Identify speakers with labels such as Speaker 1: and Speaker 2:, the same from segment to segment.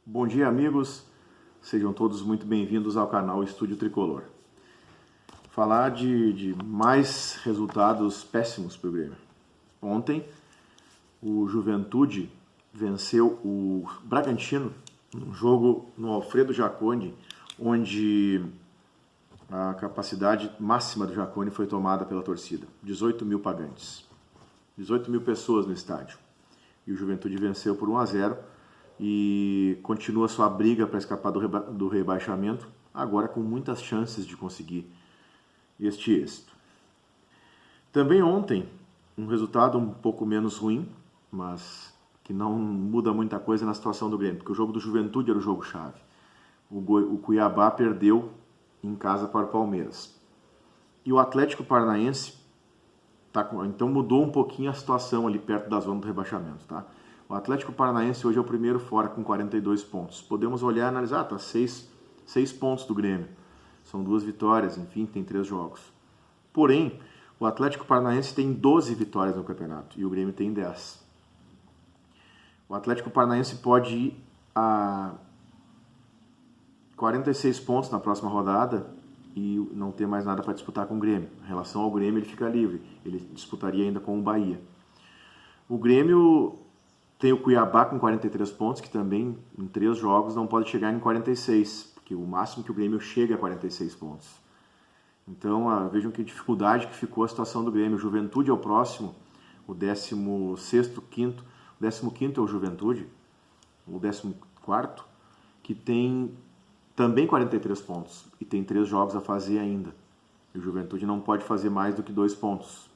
Speaker 1: Bom dia, amigos. Sejam todos muito bem-vindos ao canal Estúdio Tricolor. Falar de mais resultados péssimos para o Grêmio. Ontem, o Juventude venceu o Bragantino num jogo no Alfredo Jaconi, onde a capacidade máxima do Jaconi foi tomada pela torcida. 18 mil pagantes. 18 mil pessoas no estádio. E o Juventude venceu por 1-0 e continua sua briga para escapar do rebaixamento, agora com muitas chances de conseguir este êxito. Também ontem, um resultado um pouco menos ruim, mas que não muda muita coisa na situação do Grêmio, porque o jogo do Juventude era o jogo-chave. O Cuiabá perdeu em casa para o Palmeiras. E o Atlético Paranaense, então mudou um pouquinho a situação ali perto da zona do rebaixamento, tá? O Atlético Paranaense hoje é o primeiro fora com 42 pontos. Podemos olhar e analisar, tá? 6 pontos do Grêmio. São 2 vitórias, enfim, tem 3 jogos. Porém, o Atlético Paranaense tem 12 vitórias no campeonato e o Grêmio tem 10. O Atlético Paranaense pode ir a 46 pontos na próxima rodada e não ter mais nada para disputar com o Grêmio. Em relação ao Grêmio, ele fica livre. Ele disputaria ainda com o Bahia. O Grêmio tem o Cuiabá com 43 pontos, que também em 3 jogos não pode chegar em 46, porque o máximo que o Grêmio chega é 46 pontos. Então, vejam que dificuldade que ficou a situação do Grêmio. O Juventude é o próximo, o 16º, 5º. O 15º é o Juventude, o 14º, que tem também 43 pontos e tem 3 jogos a fazer ainda. E o Juventude não pode fazer mais do que 2 pontos.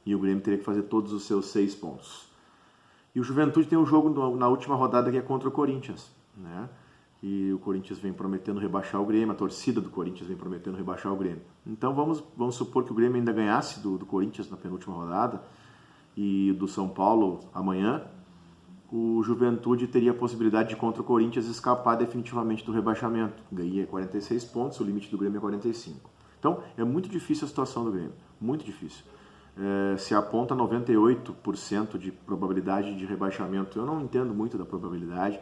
Speaker 1: E o Grêmio teria que fazer todos os seus 6 pontos. E o Juventude tem um jogo na última rodada que é contra o Corinthians, né? E o Corinthians vem prometendo rebaixar o Grêmio, a torcida do Corinthians vem prometendo rebaixar o Grêmio. Então vamos supor que o Grêmio ainda ganhasse do Corinthians na penúltima rodada e do São Paulo amanhã, o Juventude teria a possibilidade de contra o Corinthians escapar definitivamente do rebaixamento. Ganha 46 pontos, o limite do Grêmio é 45. Então é muito difícil a situação do Grêmio, muito difícil. Se aponta 98% de probabilidade de rebaixamento. Eu não entendo muito da probabilidade,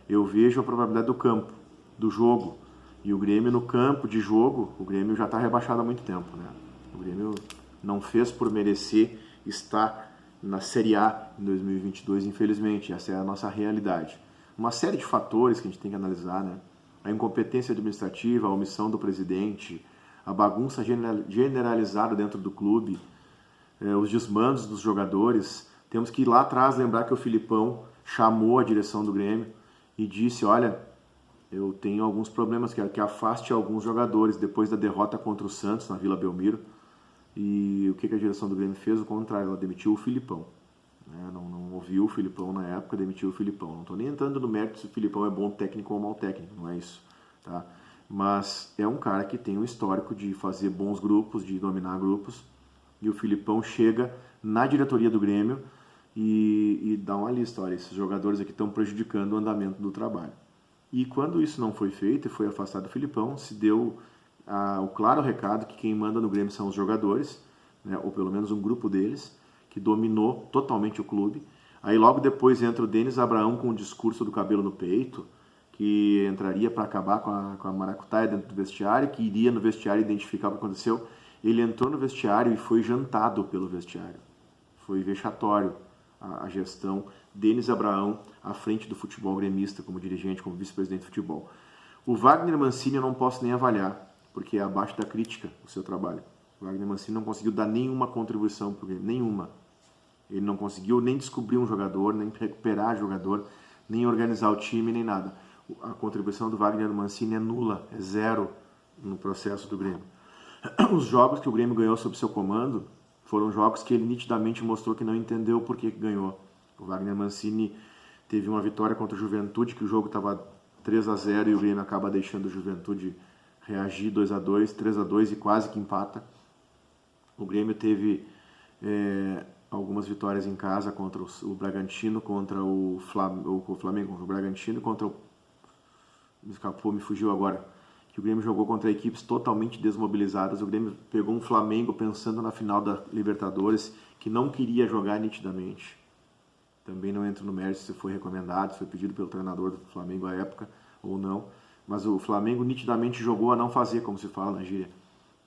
Speaker 1: eu vejo a probabilidade do campo, do jogo. E o Grêmio no campo de jogo, o Grêmio já está rebaixado há muito tempo, né? O Grêmio não fez por merecer estar na Série A em 2022, infelizmente. Essa é a nossa realidade. Uma série de fatores que a gente tem que analisar, né? A incompetência administrativa, a omissão do presidente, a bagunça generalizada dentro do clube, os desmandos dos jogadores. Temos que ir lá atrás lembrar que o Filipão chamou a direção do Grêmio e disse, olha, eu tenho alguns problemas, quero que afaste alguns jogadores depois da derrota contra o Santos na Vila Belmiro. E o que a direção do Grêmio fez? O contrário, ela demitiu o Filipão. Não ouviu o Filipão na época, demitiu o Filipão. Não estou nem entrando no mérito se o Filipão é bom técnico ou mau técnico, não é isso, tá? Mas é um cara que tem um histórico de fazer bons grupos, de dominar grupos. E o Filipão chega na diretoria do Grêmio e dá uma lista, olha, esses jogadores aqui estão prejudicando o andamento do trabalho. E quando isso não foi feito e foi afastado o Filipão, se deu o claro recado que quem manda no Grêmio são os jogadores, né, ou pelo menos um grupo deles, que dominou totalmente o clube. Aí logo depois entra o Denis Abraão com o discurso do cabelo no peito, que entraria para acabar com a maracutaia dentro do vestiário, que iria no vestiário identificar o que aconteceu. Ele entrou no vestiário e foi jantado pelo vestiário. Foi vexatório a gestão. Denis Abraão à frente do futebol gremista, como dirigente, como vice-presidente de futebol. O Wagner Mancini eu não posso nem avaliar, porque é abaixo da crítica o seu trabalho. O Wagner Mancini não conseguiu dar nenhuma contribuição para o Grêmio, nenhuma. Ele não conseguiu nem descobrir um jogador, nem recuperar jogador, nem organizar o time, nem nada. A contribuição do Wagner Mancini é nula, é zero no processo do Grêmio. Os jogos que o Grêmio ganhou sob seu comando foram jogos que ele nitidamente mostrou que não entendeu por que ganhou. O Wagner Mancini teve uma vitória contra o Juventude, que o jogo estava 3-0 e o Grêmio acaba deixando o Juventude reagir 2-2, 3-2 e quase que empata. O Grêmio teve algumas vitórias em casa contra o Bragantino, contra o Flamengo, contra o Bragantino, contra o... me fugiu agora. Que o Grêmio jogou contra equipes totalmente desmobilizadas. O Grêmio pegou um Flamengo pensando na final da Libertadores, que não queria jogar nitidamente. Também não entro no mérito se foi recomendado, se foi pedido pelo treinador do Flamengo à época ou não. Mas o Flamengo nitidamente jogou a não fazer, como se fala na gíria.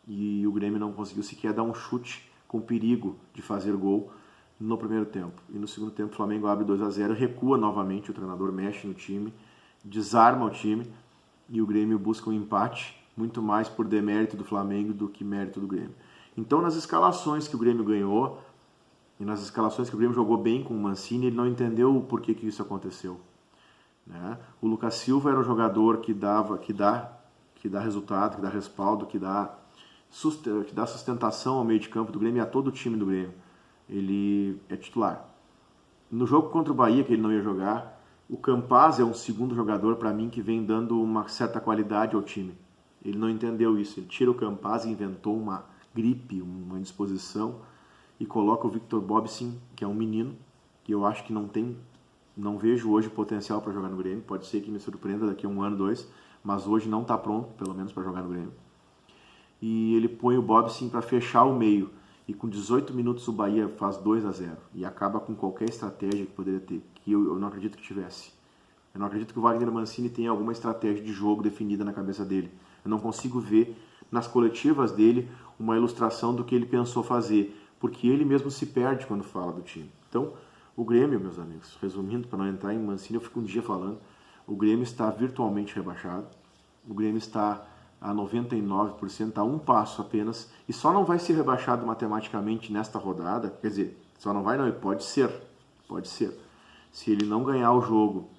Speaker 1: E o Grêmio não conseguiu sequer dar um chute com perigo de fazer gol no primeiro tempo. E no segundo tempo o Flamengo abre 2-0, recua novamente, o treinador mexe no time, desarma o time e o Grêmio busca um empate, muito mais por demérito do Flamengo do que mérito do Grêmio. Então, nas escalações que o Grêmio ganhou e nas escalações que o Grêmio jogou bem com o Mancini, ele não entendeu o porquê que isso aconteceu. Né? O Lucas Silva era o jogador que dá resultado, que dá respaldo, que dá sustentação ao meio de campo do Grêmio e a todo o time do Grêmio. Ele é titular. No jogo contra o Bahia, que ele não ia jogar, o Campaz é um segundo jogador para mim que vem dando uma certa qualidade ao time. Ele não entendeu isso. Ele tira o Campaz e inventou uma gripe, uma indisposição e coloca o Victor Bobsin, que é um menino, que eu acho que não vejo hoje potencial para jogar no Grêmio. Pode ser que me surpreenda daqui a 1 ano, 2, mas hoje não está pronto, pelo menos, para jogar no Grêmio. E ele põe o Bobsin para fechar o meio. E com 18 minutos o Bahia faz 2-0 e acaba com qualquer estratégia que poderia ter, que eu não acredito que tivesse. Eu não acredito que o Wagner Mancini tenha alguma estratégia de jogo definida na cabeça dele. Eu não consigo ver nas coletivas dele uma ilustração do que ele pensou fazer, porque ele mesmo se perde quando fala do time. Então, o Grêmio, meus amigos, resumindo, para não entrar em Mancini, eu fico um dia falando, o Grêmio está virtualmente rebaixado, o Grêmio está a 99%, a um passo apenas, e só não vai ser rebaixado matematicamente nesta rodada, quer dizer, só não vai não, pode ser, se ele não ganhar o jogo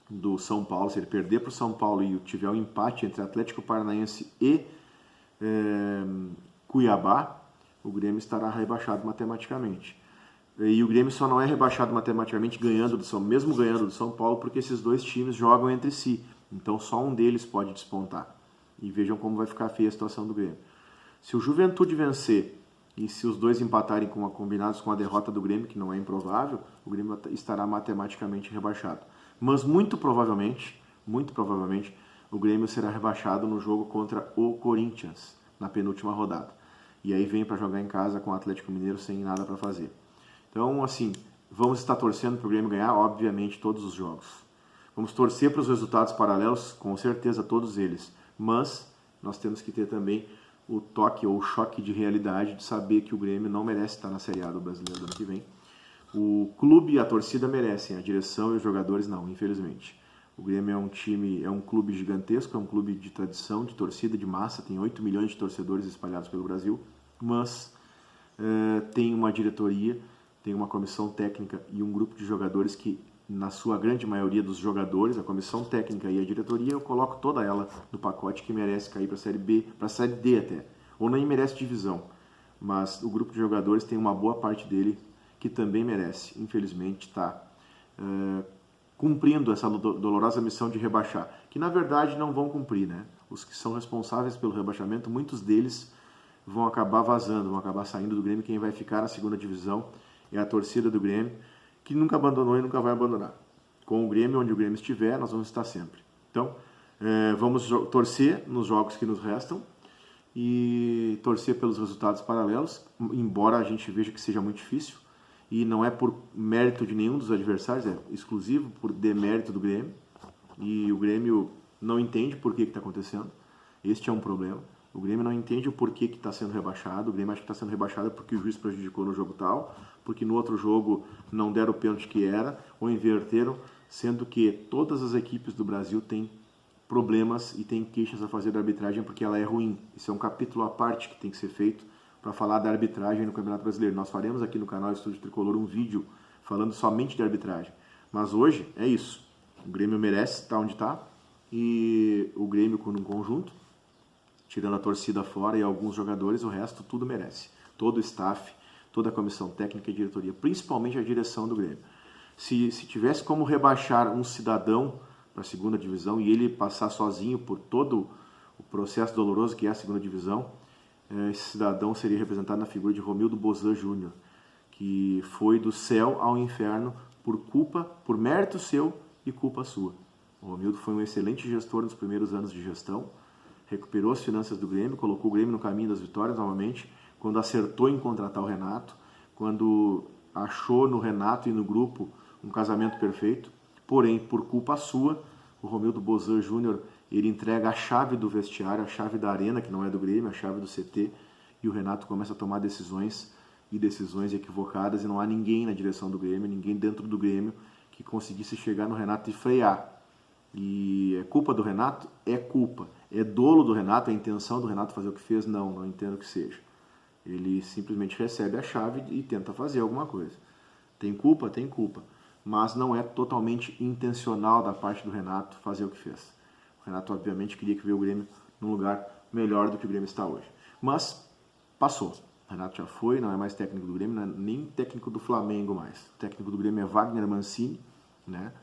Speaker 1: do São Paulo, se ele perder para o São Paulo e tiver um empate entre Atlético Paranaense e Cuiabá, o Grêmio estará rebaixado matematicamente. E o Grêmio só não é rebaixado matematicamente mesmo ganhando do São Paulo, porque esses dois times jogam entre si, então só um deles pode despontar. E vejam como vai ficar feia a situação do Grêmio. Se o Juventude vencer e se os dois empatarem combinados com a derrota do Grêmio, que não é improvável, o Grêmio estará matematicamente rebaixado. Mas muito provavelmente, o Grêmio será rebaixado no jogo contra o Corinthians, na penúltima rodada. E aí vem para jogar em casa com o Atlético Mineiro sem nada para fazer. Então, assim, vamos estar torcendo para o Grêmio ganhar, obviamente, todos os jogos. Vamos torcer para os resultados paralelos, com certeza todos eles. Mas nós temos que ter também o toque ou o choque de realidade de saber que o Grêmio não merece estar na Série A do Brasileiro do ano que vem. O clube e a torcida merecem, a direção e os jogadores não, infelizmente. O Grêmio é um clube gigantesco, é um clube de tradição, de torcida, de massa, tem 8 milhões de torcedores espalhados pelo Brasil, mas tem uma diretoria, tem uma comissão técnica e um grupo de jogadores que, na sua grande maioria dos jogadores, a comissão técnica e a diretoria, eu coloco toda ela no pacote que merece cair para a Série B, para a Série D até, ou nem merece divisão, mas o grupo de jogadores tem uma boa parte dele que também merece, infelizmente, está cumprindo essa dolorosa missão de rebaixar, que na verdade não vão cumprir, né? Os que são responsáveis pelo rebaixamento, muitos deles vão acabar vazando, vão acabar saindo do Grêmio. Quem vai ficar na segunda divisão é a torcida do Grêmio, que nunca abandonou e nunca vai abandonar. Com o Grêmio, onde o Grêmio estiver, nós vamos estar sempre. Então, vamos torcer nos jogos que nos restam e torcer pelos resultados paralelos, embora a gente veja que seja muito difícil, e não é por mérito de nenhum dos adversários, é exclusivo por demérito do Grêmio, e o Grêmio não entende por que está acontecendo. Este é um problema. O Grêmio não entende o porquê que está sendo rebaixado. O Grêmio acha que está sendo rebaixado porque o juiz prejudicou no jogo tal, porque no outro jogo não deram o pênalti que era, ou inverteram, sendo que todas as equipes do Brasil têm problemas e têm queixas a fazer da arbitragem porque ela é ruim. Isso é um capítulo à parte que tem que ser feito para falar da arbitragem no Campeonato Brasileiro. Nós faremos aqui no canal Estúdio Tricolor um vídeo falando somente de arbitragem. Mas hoje é isso. O Grêmio merece estar onde está, e o Grêmio com um conjunto, tirando a torcida fora e alguns jogadores, o resto tudo merece. Todo o staff, toda a comissão técnica e diretoria, principalmente a direção do Grêmio. Se tivesse como rebaixar um cidadão para a segunda divisão e ele passar sozinho por todo o processo doloroso que é a segunda divisão, esse cidadão seria representado na figura de Romildo Bozan Júnior, que foi do céu ao inferno por mérito seu e culpa sua. O Romildo foi um excelente gestor nos primeiros anos de gestão, recuperou as finanças do Grêmio, colocou o Grêmio no caminho das vitórias novamente, quando acertou em contratar o Renato, quando achou no Renato e no grupo um casamento perfeito, porém, por culpa sua, o Romildo Bozan Júnior, ele entrega a chave do vestiário, a chave da arena, que não é do Grêmio, a chave do CT, e o Renato começa a tomar decisões equivocadas, e não há ninguém na direção do Grêmio, ninguém dentro do Grêmio que conseguisse chegar no Renato e frear. E é culpa do Renato? É culpa. É dolo do Renato? É a intenção do Renato fazer o que fez? Não entendo que seja. Ele simplesmente recebe a chave e tenta fazer alguma coisa. Tem culpa? Tem culpa. Mas não é totalmente intencional da parte do Renato fazer o que fez. O Renato, obviamente, queria que o Grêmio num lugar melhor do que o Grêmio está hoje. Mas passou. O Renato já foi, não é mais técnico do Grêmio, não é nem técnico do Flamengo mais. O técnico do Grêmio é Wagner Mancini, né?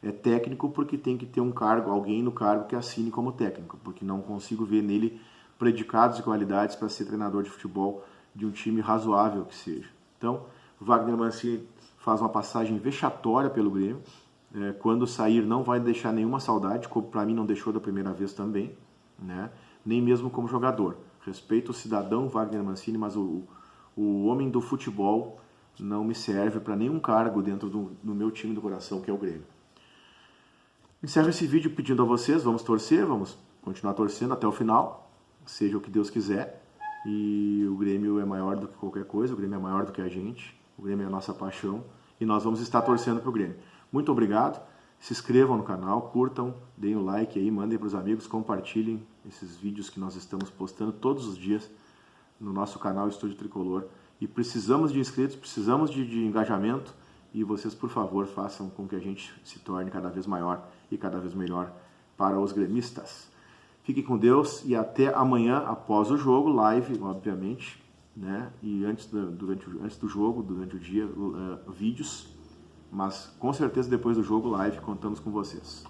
Speaker 1: É técnico porque tem que ter um cargo, alguém no cargo que assine como técnico, porque não consigo ver nele predicados e qualidades para ser treinador de futebol de um time razoável que seja. Então, Wagner Mancini faz uma passagem vexatória pelo Grêmio. Quando sair, não vai deixar nenhuma saudade, como para mim não deixou da primeira vez também, né? Nem mesmo como jogador. Respeito o cidadão Wagner Mancini, mas o homem do futebol não me serve para nenhum cargo dentro do meu time do coração, que é o Grêmio. Encerro esse vídeo pedindo a vocês, vamos torcer, vamos continuar torcendo até o final, seja o que Deus quiser. E o Grêmio é maior do que qualquer coisa, o Grêmio é maior do que a gente, o Grêmio é a nossa paixão e nós vamos estar torcendo para o Grêmio. Muito obrigado, se inscrevam no canal, curtam, deem o like aí, mandem para os amigos, compartilhem esses vídeos que nós estamos postando todos os dias no nosso canal Estúdio Tricolor. E precisamos de inscritos, precisamos de engajamento e vocês, por favor, façam com que a gente se torne cada vez maior e cada vez melhor para os gremistas. Fiquem com Deus e até amanhã, após o jogo, live, obviamente, né? E antes do jogo, durante o dia, vídeos, mas com certeza depois do jogo, live, contamos com vocês.